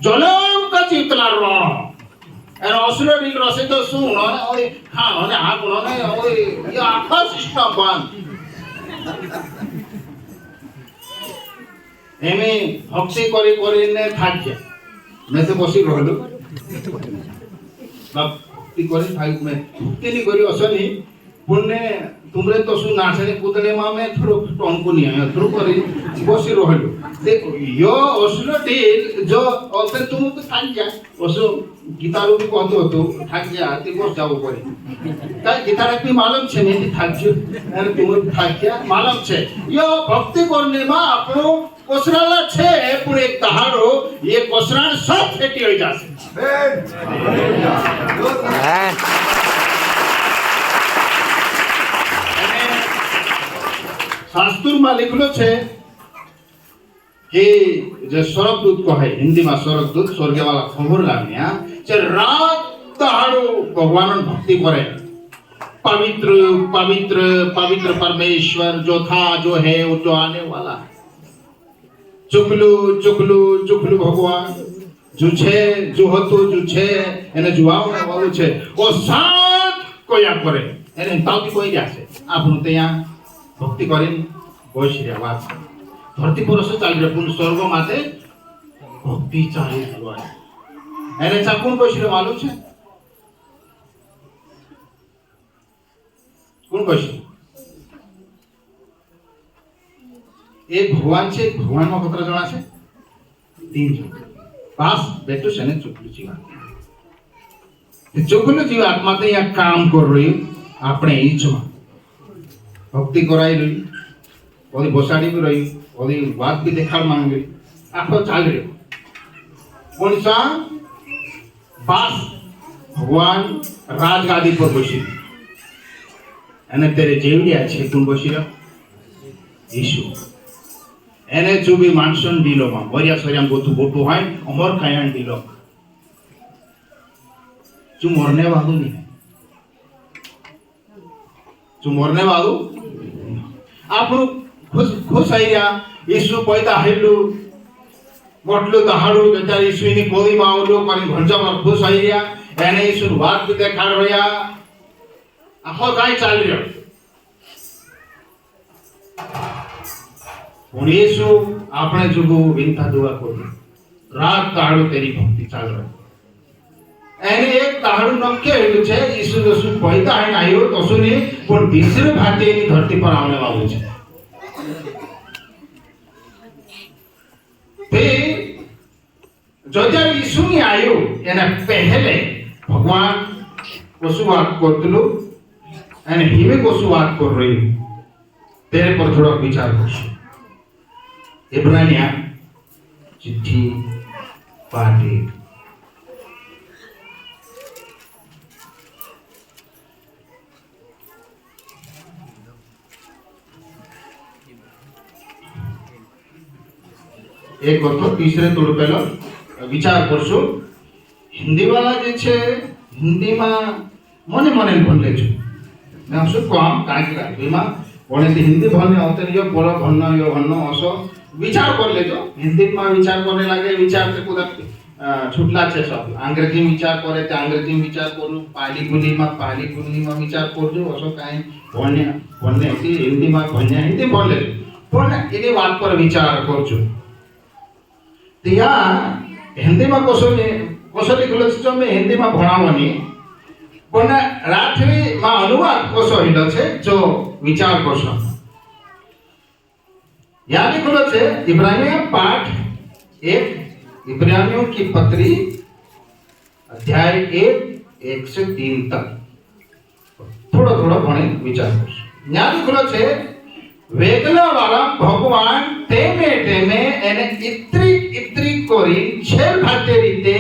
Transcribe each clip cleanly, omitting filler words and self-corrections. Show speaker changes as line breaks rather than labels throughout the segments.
জলঙ্ক চিতলার রণ এর অসুরীর রসে তো শুন ওই হ্যাঁ মানে আগুন ওই আকাশ স্টম্পান এমে ভক্তি করে করে নে থাকে মেতে বসি রহলো ভক্তি করে থাক মে ভক্তি করি অসনি পুণ্যে तुमरे तो सु नाचने कूदने मा में थोड़ो टोंको नहीं आया थोड़ो करी बसी रहलो देखो यो असलो डील जो ओते तुम तो थाक जा ओसो गिटारो भी कहतो तो थाक जा आते बस जाओ पड़ी का गिटार भी मालूम छे नहीं थाक जो अरे तुम थाक जा मालूम छे यो भक्ति करने मा आपनो कोसराला छे पूरे तहारो ये कोसरान सब फेटी हो जासे शास्त्र में लिखलो छे कि जे स्वर्गदूत कहे हिंदी में स्वर्गदूत स्वर्ग वाला खबर लानिया जे रात दहाड़ो भगवान भक्ति करे पवित्र पवित्र पवित्र परमेश्वर जो था जो है वो जो आने वाला चुकलू चुकलू चुकलू भगवान जो छे जो हतो जो छे एने जुआवने वालू छे वो साथ कोया करे एने ताउती कोई जासे आपनु ते यहाँ भक्ति करें बसी रे बात धरती पर से चल रे पुन स्वर्ग माते भक्ति चाहे हुआ एने चाकुन बसी रे मालूम छे कौन बसी ए भगवान छे भगवान में कतरा जणा छे 3 जण पास बेटो सने चुकलू जीवा ते चुकलू जीवा आत्मा ते या काम कर रही आपणे ईच में भक्ति कराई रही ओदी बसाड़ी भी रही ओदी बात भी देखा मांग रही आखो चाल रही कौन सा बास भगवान राजगादी पर बसी एने तेरे जेवड़ी अच्छे कौन बसी रहा यीशु एने जो भी मानसन दिलो मा मरिया सरिया गोतु गोटू है अमर कायन दिलो जो मरने वालों नहीं जो मरने वालों आप खुश खुश आइया यीशु पैदा हेलु मोटलु दहाड़ू जता यीशु इनी कोई मावलो करी भंजा में खुश आइया एने यीशु बात भी देखा रहा आखो गाय चाल रियो और यीशु आपने जुगु विनता दुआ कोली रात दहाड़ू तेरी भक्ति चाल रही एने एक दहाड़ू नक्के हेलु छे यीशु जसु पैदा है आयो तसुनी पण तीसरे भाटे ની धरती पर आने वालो छे ते जजा यीशु ने आयो एने पहले भगवान वसुवात करतलो एने हिमे वसुवात कर रही तेरे पर थोड़ा विचार कर इब्रानिया चिट्ठी पाठी एक कथो तीसरे तोड़ पेलो विचार करसो हिंदी वाला जे छे हिंदी में मने मने बोले छो मैं असु कम काई बीमा बोले हिंदी भने होते यो बोलो भन्न यो भन्न असो विचार कर ले जो हिंदी में विचार करने लगे विचार से कुदा छुटला छे सब अंग्रेजी में विचार करे ते अंग्रेजी में विचार करू पाली गुली में विचार करजो असो काई भने भने हिंदी में भने हिंदी बोले पण एनी बात पर विचार करजो तिया हिंदी में कोसली गुलच में हिंदी में भणावनी पण रात्रि में अनुवाद कोसो हिलो छे जो विचार करसो यानी गुलो छे इब्रानियों पाठ 1 इब्रानियों की पत्री अध्याय 1 से 3 तक थोड़ा थोड़ा भणे विचार करसो यानी गुलो छे वेदना वाला भगवान तेमे तेमे एने इत्री इत्री कोरी छेल भाते रीते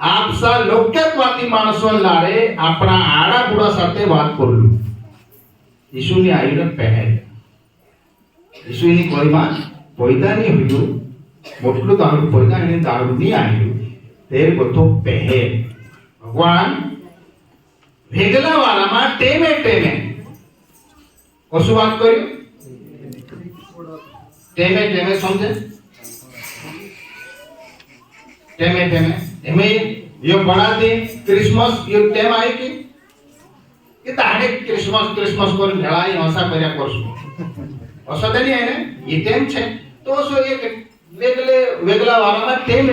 आपसा लोक्यत्वादी माणसों लारे अपना आड़ा बुड़ा साथे बात करलू यीशु ने आयु ने पहल यीशु ने कोई मां पैदा नहीं हुई मोटलो दारू पैदा नहीं दारू नहीं आयु तेरे को तो पहल भगवान वेदना वाला मां तेमे तेमे कसु बात करी तेमे तेमे समझे टेमे एमे यो बड़ा दिन क्रिसमस यो टेम आई कि ताडे क्रिसमस कोन भेळाई असा कर्या करसु असं तरी आहे ना ये टेम छे तो सो एक वेगला वारामा टेम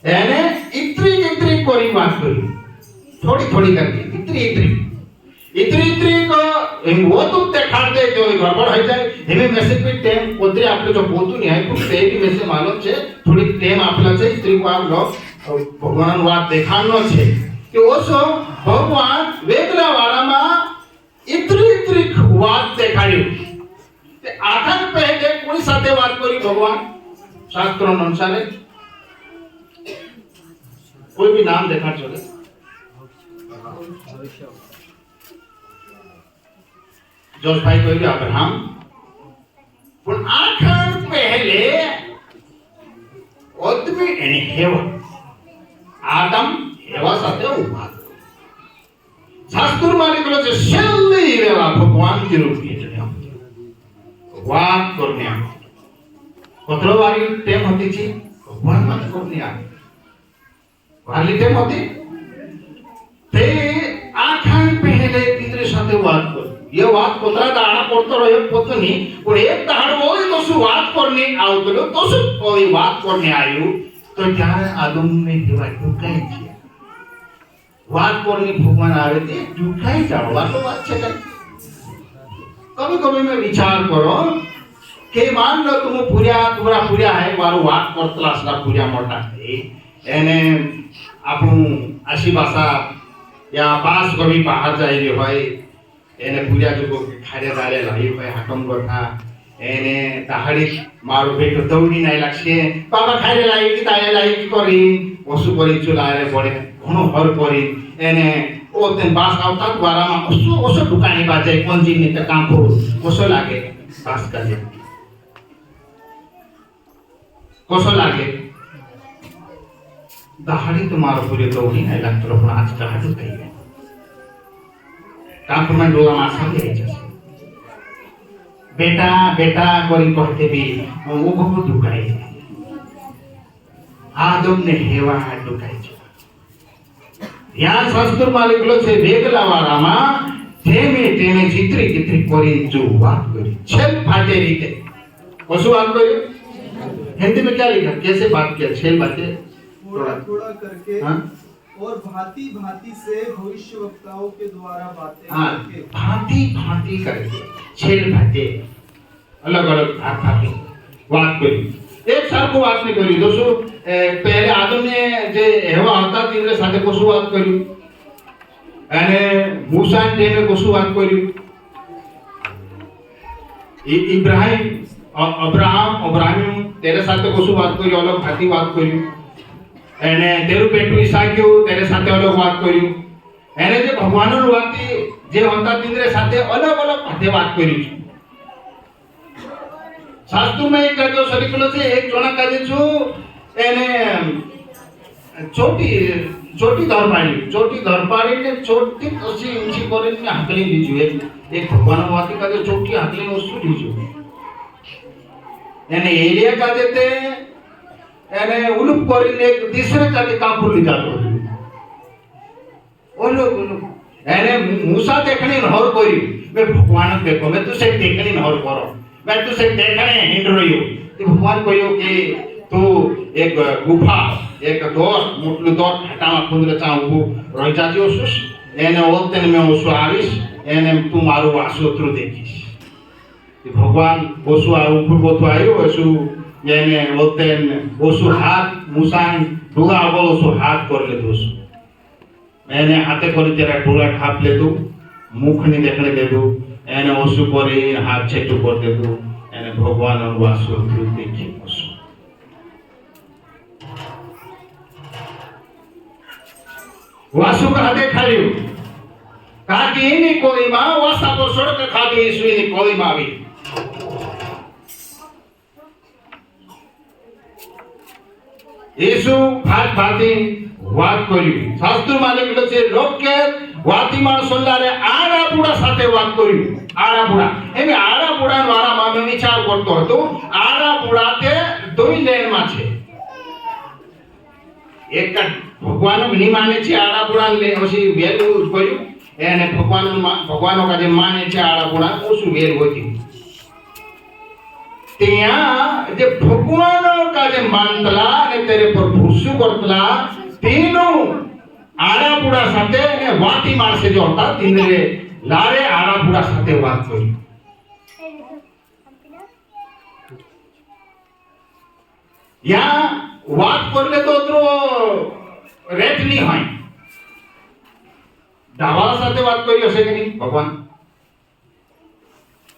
एने इत्री कोरी बात करी थोड़ी करके इत्री को वो तो देखाड़ दे जो गड़बड़ हो जाए हमें मैसेज पे टेम कोतरे आपले जो बोलतो नहीं है कुछ ते भी मैसेज मालूम छे थोड़ी टेम आपला छे इत्री को आप लोग भगवान वात देखाणनो छे कि ओसो भगवान वेगला वारामा इत्री वात देखाड्યું ते आखन पहले कोई साथे बात करी भगवान शास्त्रों अनुसार कोई भी नाम देखा चले जोश भाई कोई भी अब्राहम पण आखन पहले आदमी एने हेवा आदम हेवा साथे उभा शास्त्र मालिकलो जे शेल्ली वेळा भगवान ची रूप घेतले वाद करण्या पत्रवारी टेम होती ची भगवान मान करण्या वाली टेम होती ते आखन पहले तीसरे साथे वाद कर ये वाद कोतरा दाड़ा पड़तो रहे पोतनी पण एक दाड़ ओय तोसु वाद करने आवतलो तोसु ओय वाद करने आयु तो त्यारे आदम ने देवा टुकाई छे वाद करने भगवान आवे ते टुकाई जावा तो बात छे कभी मैं विचार करो के मान लो तुम्हारा पूरा है वारो वाद करतला असला पूरा मोटा है एने આપણું આશી ભાષા या पास कभी बाहर जाइए भाई एने पूजा जो खारे दाले लाई भाई हाकम गथा एने ताहाड़ी मारो बेटो दौड़ी नाही लागसे बाबा खारे लाई की ताले लाई की करी वसु करी चुलारे पड़े घणो हर करी एने ओ तेन बास आवता द्वारामा ओसो दुकानी बाजे कोन जिनी त काम करू ओसो लागे बास काजे कोसो लागे दहाड़ी तुम्हारा पूरे दौड़ी नहीं लगता पण आज का हटू कहीं कांपमेंट डोला मासा भी है जैसे बेटा कोरी कहते भी वो बहुत दुखाई आदम ने हेवा दुखाई यहाँ शास्त्र मालिक लो से वेगला वारामा तेमे चित्री कोरी जो बात करी छल फाटे रीते कसु बात करी हिंदी में क्या लिखा कैसे बात किया छल बातें
थोड़ा करके और भांति से भविष्यवक्ताओं के द्वारा बातें करके
भांति करके छेल भाते अलग भांति बात करी एक साथ को बात नहीं करी दोस्तों पहले आदम ने जे हेवा होता तीनरे साथे कोसु बात करी અને મૂસા ટેમે કોસુ વાત કર્યું અબ્રાહમ તેરે સાથે કોસુ વાત કર્યું અલગ ભાતી વાત કર્યું એને તેરું પેટું ઈસાક્યું તેરે સાથે અલગ વાત કર્યું એને જે ભગવાનનો વાતી જે હોતા તીનરે સાથે અલગ ભાતે વાત કરી છે શાસ્ત્રમાં એક કાજો સરીકલો છે એક જોણા કાજે છો એને ચોટી ધરપાડી ને ચોટી કસી ઊંચી કરીને હાકલી દીજો એક ભગવાનનો વાતી કાજે ચોટી હાકલી વસ્તુ દીજો એને એરિયા કાજે તે એને ઉલુપ કરીને એક तीसरे કાજે કાપુર લીધાતો ઓલો એને મૂસા દેખણી નહોર કર્યું મે ભગવાન દેખો મે તુસે દેખણી નહોર કરો मैं तुझे देखने हिंड रही हूँ तो भगवान कहयो कि तू एक गुफा एक दौर मोटलू दौर हटावा खुंदरे चाहूँ रही जाती ओसुस एने ओलते में ओसु आविस एने तू मारू वासोत्रु देखिस भगवान ओसु ऊपर को तो आयो ओसु एने ओलते ओसु हाथ मुसांग डुगा बोल ओसु हाथ कर ले दोसु मैंने हाथे कर तेरा डुगा ठाप ले दो मुख नहीं देखने दे दो एने ओसु करे हाथ छेटू कर दे दो एने भगवान और वासु देखी ओसु वासु का हाथे खाली काकी इनी कोई मां वासा पर सड़क खाती ईसु इनी कोई मां भी ईसु भात भाती વાત કર્યું શાસ્ત્ર માલિક છે લોક કે વાતી માણસોલારે આડા બુડા સાથે વાત કર્યું આડા બુડા એમે આડા બુડા વાળા માં વિચાર કરતો હતો આડા બુડા તે દોઈ લેન માં છે એક ભગવાન ની માને છે આડા પુડા લે પછી વેર કર્યું એને ભગવાનો કાજે માને છે આડા પુડા ઓછું વેર હોતી ત્યાં જે ભગવાનો કાજે માનતલા અને તેરે પર ભૂસુ કરતલા તેનું આડા પુડા સાથે અને વાતી માણસે જો હતા તિનરે લારે આડા પુડા સાથે વાત કરી યા વાત કરલે તો અતરો રેટ નહીં હોય ડાવા સાથે વાત કરી હશે કે નહીં ભગવાન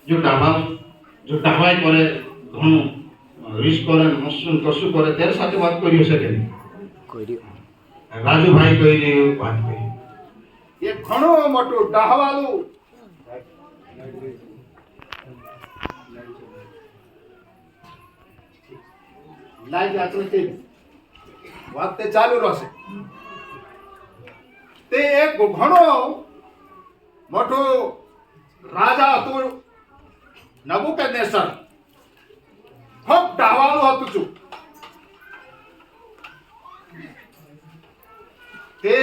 જો ડાવાય કરે ઘણું રીસ કરે મસ્તું કશું કરે તેર સાથે વાત કરી હશે કે નહીં રાજુભાઈ કહી વાત કરી
એ ઘણું મોટું ડાહવાલું લાઈ જાતો તે વાત તે ચાલુ રહેશે તે એક ઘણો મોટો રાજા હતો નબુકદનેસર ખૂબ ડાહવાલું હતું છું તે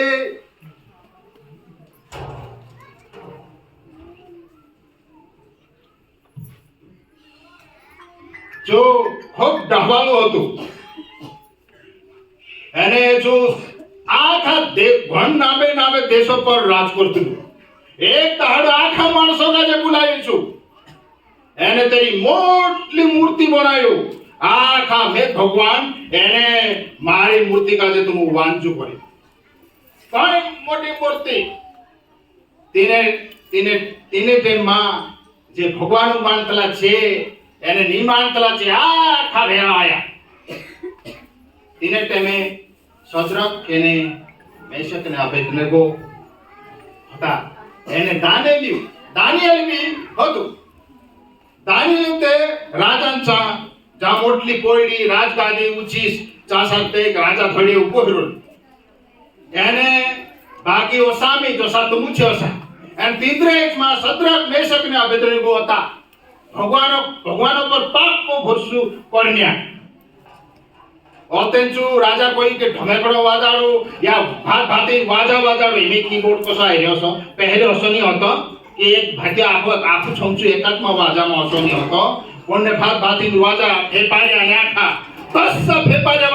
જો ખૂબ ડાહવાલું હતું એને જો આખા ભણ નામે નામે દેશો પર રાજ કરતું એક દહાડો આખા માણસો કાજે બોલાવ્યું છું એને તેરી મોટી મૂર્તિ બનાવ્યું આખા મેં ભગવાન એને મારી મૂર્તિ કાજે તું વાંચું કરી કઈ મોટી મૂર્તિ તેને તેને તેને તેમાં જે ભગવાન માનતલા છે એને નહીં માનતલા છે આખા રેણા આયા તેને તેમે સદ્રક એને મેશક ને અબેદનેગો હતા એને દાનિયેલ બી હતું દાનિયેલ તે રાજાંचा જા મોટલી કોયડી રાજગાદી ઊંચી ચાસાતે રાજા થડી ઉભો રહ્યો એને બાકી ઓસામી જો સાત મુછે ઓસા એન તિદ્રેજમાં સદ્રક મેશક ને અબેદનેગો હતા ભગવાનો પર પાકો ભરસુ કરન્યા ઓતેન્ચુ રાજા કોઈ કે ઢમેકડો વાજાડો યા ભાતી વાજાડો એમે કીબોર્ડ કસો આર્યો છો પહેલો હસો ની હતો કે એક ભાગ્ય આખું છમચું એકાત્મા વાજામાં હસો ની હતો કોને ભાતી વાજા ફેપાડ્યા ને આખા તસ ફેપાડ્યા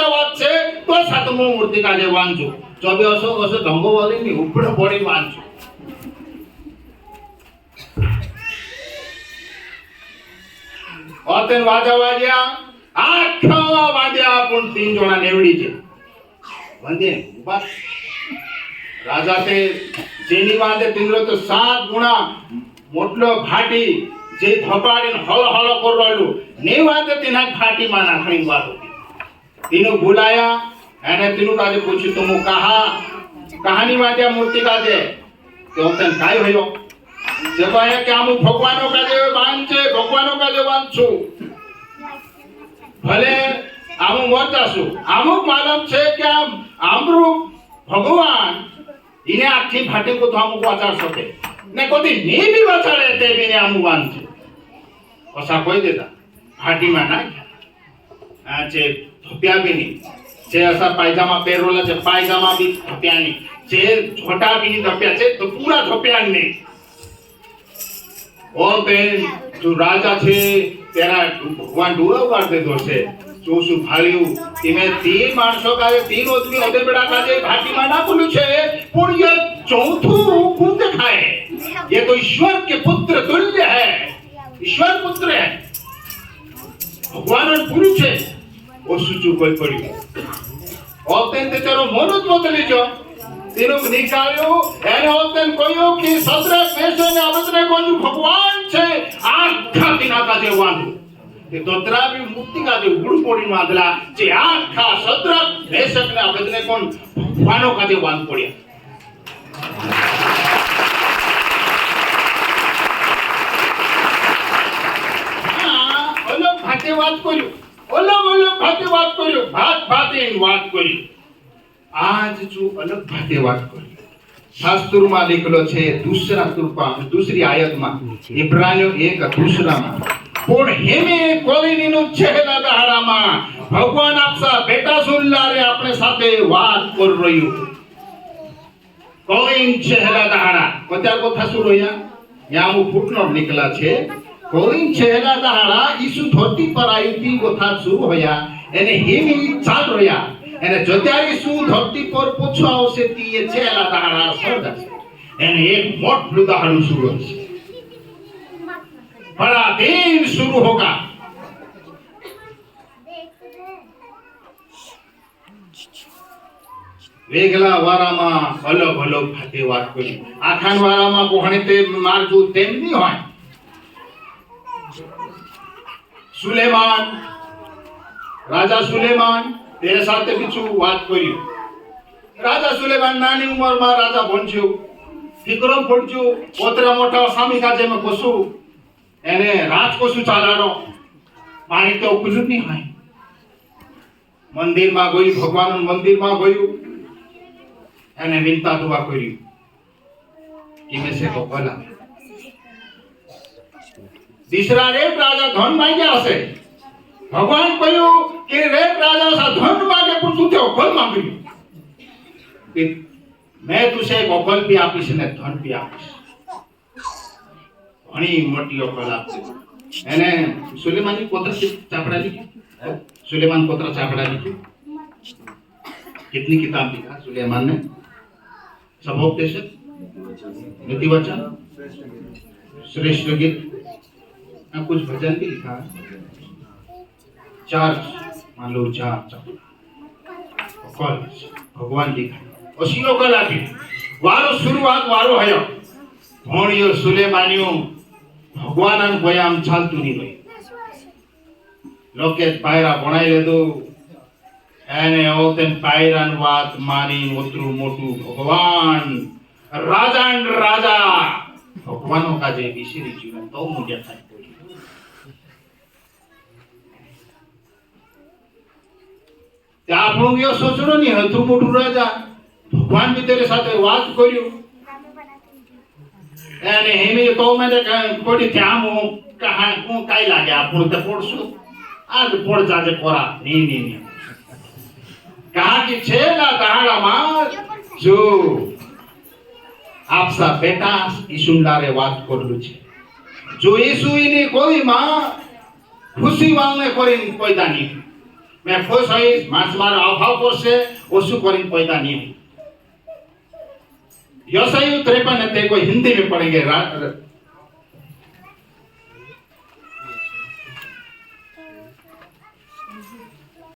વાત છે તો સાતમો મૂર્તિ કાજે વાંચો ચોબે હસો ઢંગો વાળી ની ઉપડે પડી વાંચો ઓતેન વાજા વાજ્યા આખા વાદ્યા પણ 3 જણા નેવડી છે વંદે ઉભા રાજા તે જેની વાદે તિંદ્રો તો 7 ગુણા મોટલો ઘાટી જે ધપાડીને હળ હળ કરવાળું ને વાદે તેના ઘાટીમાં નાખણી વાત હતી તેનું બોલાયા અને તેનું કાજે પૂછ્યું તો હું કહાની વાદ્યા મૂર્તિ કાજે તો તને કાઈ હોયો જવાય કે આમ ભગવાનો કાજે વાંચું ભલે આમ મોતાશું આમુક માલમ છે કે આમરૂ ભગવાન ઇને આખી ભાટી કો તો આમુક વાચાડ શકે ને કોઈ ની બી વાચાડે તે બી ને આમુક વાંચ છે ઓસા કોઈ દેતા ભાટીમાં નાખ્યા આ છે ધોપિયા બી ની જે અસા પાયજામા પહેરોલા છે પાયજામા બી ધોપિયા ની જે છોટા બી ની ધોપિયા છે તો પૂરા ધોપિયા નહીં ઓ બેન જો રાજા છે તેના ભગવાન ડૂરો વાર દેતો છે જોશું ભાળ્યું તમે 3 માણસો કાજે 3 ઓદમી ઓદેબડા કાજે ભાટીમાં ના બોલ્યું છે પુણ્ય ચોથું કુંદ ખાય ये तो ईश्वर के पुत्र तुल्य है ईश्वर पुत्र है ભગવાન પુરુષ છે ઓ સુચું કોઈ પડ્યું ઓતેન તે ચારો મોનો જ મોત લીજો તેનો નિકાળ્યો એને ઓતેન કોયો કે સદ્રક મેશક ને અબેદનેગો ભગવાન છે આખા દિના કાજે વાંધો કે દોતરા બી મુક્તિ કાજે ઉડ પોડી માંગલા જે આખા સદ્રક મેશક ને અબેદનેગો ભગવાનો કાજે વાંધ પડ્યા વાત કર્યું અલગ ભાતે વાત કર્યું ભાત વાત કર્યું આજ જો અલગ ભાતે વાત કર્યું શાસ્ત્રમાં લખેલો છે दूसरी આયતમાં ઇબ્રાનીઓ 1 दूसराમાં પણ હેમે કોલીનીનું છેલ્લા દહાડામાં ભગવાન આપસા બેટા સુલ્લારે આપણે સાથે વાત કર રહ્યું કોઈન છેલ્લા દાડા અત્યારે કોથા શું રહ્યા यहाँ वो फुटनोट निकला छे कोई छेला दाड़ा ईसु धरती पर आई थी कोथा शुरू होया एने हिमी चाल रोया एने जोत्यारी सु धरती पर पूछवा आवसे ती ये छेला दाड़ा स्वर्ग एने एक मोट लुदाहरु शुरू होશે बड़ा दिन शुरू होगा वेगला वारामा अलग अलग भाते વાત કરી આખાન વારામાં કોહણે તે મારજુ તેમ ની હોય સુલેમાન રાજા સુલેમાન તેરે સાથે બીજું વાત કર્યું રાજા સુલેમાન નાની ઉંમરમાં રાજા બન્યો વિક્રમ ફોડજો પોતરા મોટા સામી કાજે માં કોસુ એને રાજ કોસુ ચાલાનો મારી તો કુછ નહીં હોય મંદિરમાં ગઈ ભગવાનનું મંદિરમાં ગયું એને વિનતા દુઆ કરી कि में से तो भला तीसरा रेप राजा धन मांग्या हसे भगवान कह્યું કે રેપ રાજા सा धन मांगे પણ તું તે અકલ માંગી કે मैं तुझे अकल भी આપીશ ને ધન भी આપીશ ઘણી મોટી અકલ આપી એને સુલેમાની કોતરા ચાપડા લીધી सुलेमान कोतरा चापड़ा लिखी कितनी किताब लिखा सुलेमान ने सभोपदेशक नीति वचन श्रेष्ठ गीत कुछ भजन भी लिखा चार मान लो चार भगवान लिखा असीओ कला की वारो शुरुआत वारो हयो भोणियो सुलेमानियो भगवानन गोयाम चालतू नहीं रही लोके पायरा बनाई लेदो एने ओतेन पायरान વાત માની મોટું મોટું ભગવાન રાજાન રાજા ભગવાનો કાજે વિશેરી જીવન તો મુજે થાય તે આપણું યો સોચણો ની હતું મોટું રાજા ભગવાન બી તેરે સાથે વાત કર્યું એને હેમે તો મને કોડી ધ્યાન હું કહા હું કાઈ લાગે આપણું તે પોડશું आज पोड़ जाजे पोरा नहीं कहा कि छेला दाड़ा मार जो आपसा बेटा ईशुंडारे बात करलु छे जो यीशु इनी कोई मां खुशी वांगने करिन पैदा नहीं मैं खुश हई मास मारा अभाव करसे ओसु करिन पैदा नहीं यसाई 53 ते कोई हिंदी में पढ़ेंगे